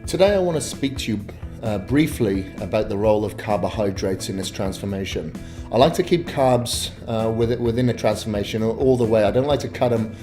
Today I want to speak to you briefly about the role of carbohydrates in this transformation. I like to keep carbs within a transformation all the way. I don't like to cut them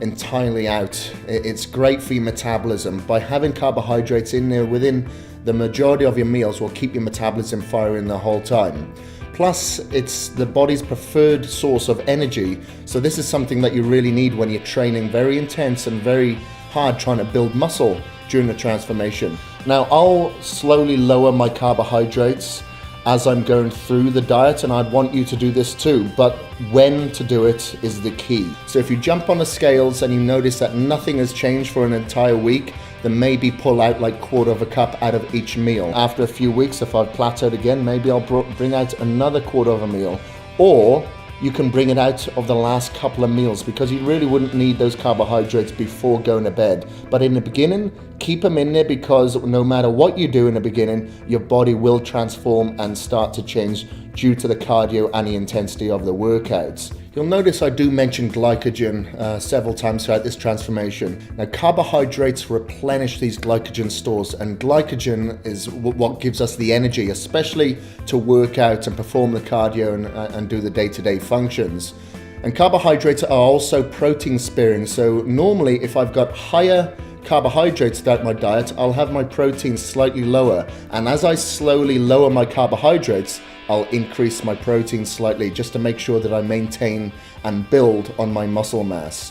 entirely out. It's great for your metabolism. By having carbohydrates in there within the majority of your meals will keep your metabolism firing the whole time. Plus, it's the body's preferred source of energy. So this is something that you really need when you're training very intense and very hard trying to build muscle during the transformation. Now, I'll slowly lower my carbohydrates as I'm going through the diet, and I'd want you to do this too, but when to do it is the key. So if you jump on the scales and you notice that nothing has changed for an entire week, then maybe pull out like 1/4 cup out of each meal. After a few weeks, if I've plateaued again, maybe I'll bring out another 1/4 meal. Or you can bring it out of the last couple of meals, because you really wouldn't need those carbohydrates before going to bed. But in the beginning, keep them in there, because no matter what you do in the beginning, your body will transform and start to change due to the cardio and the intensity of the workouts. You'll notice I do mention glycogen several times throughout this transformation. Now, carbohydrates replenish these glycogen stores, and glycogen is what gives us the energy, especially to work out and perform the cardio and do the day-to-day functions. And carbohydrates are also protein sparing. So normally, if I've got higher carbohydrates throughout my diet, I'll have my protein slightly lower. And as I slowly lower my carbohydrates, I'll increase my protein slightly, just to make sure that I maintain and build on my muscle mass.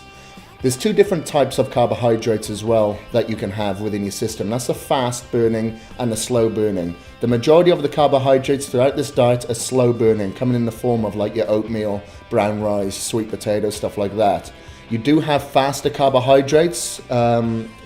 There's two different types of carbohydrates as well that you can have within your system. That's the fast burning and the slow burning. The majority of the carbohydrates throughout this diet are slow burning, coming in the form of like your oatmeal, brown rice, sweet potatoes, stuff like that. You do have faster carbohydrates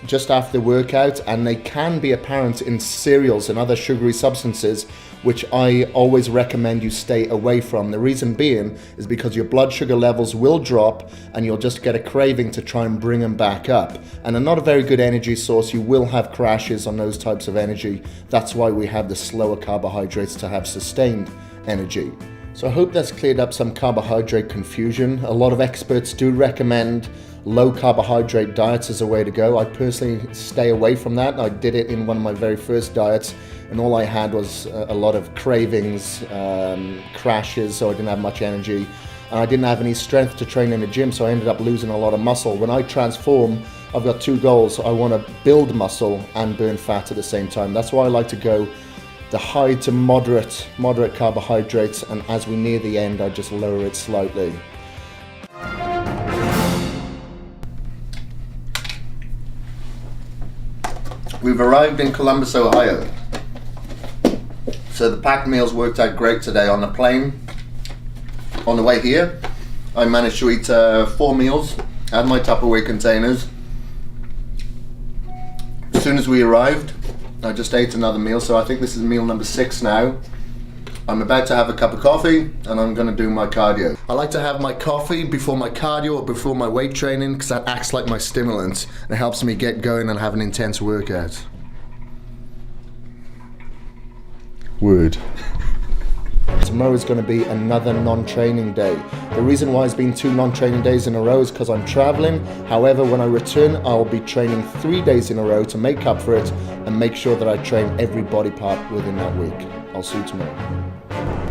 just after the workout, and they can be apparent in cereals and other sugary substances, which I always recommend you stay away from. The reason being is because your blood sugar levels will drop and you'll just get a craving to try and bring them back up. And they're not a very good energy source. You will have crashes on those types of energy. That's why we have the slower carbohydrates to have sustained energy. So I hope that's cleared up some carbohydrate confusion. A lot of experts do recommend low carbohydrate diets as a way to go. I personally stay away from that. I did it in one of my very first diets, and all I had was a lot of cravings, crashes, so I didn't have much energy, and I didn't have any strength to train in the gym, so I ended up losing a lot of muscle. When I transform, I've got two goals. I want to build muscle and burn fat at the same time. That's why I like to go the high to moderate carbohydrates, and as we near the end, I just lower it slightly. We've arrived in Columbus, Ohio. So the packed meals worked out great today on the plane. On the way here, I managed to eat 4 meals, had my Tupperware containers. As soon as we arrived, I just ate another meal, so I think this is meal number 6 now. I'm about to have a cup of coffee and I'm going to do my cardio. I like to have my coffee before my cardio or before my weight training, because that acts like my stimulant and it helps me get going and have an intense workout. Word. Tomorrow is going to be another non-training day. The reason why it's been 2 non-training days in a row is because I'm traveling. However, when I return, I'll be training 3 days in a row to make up for it and make sure that I train every body part within that week. I'll see you tomorrow.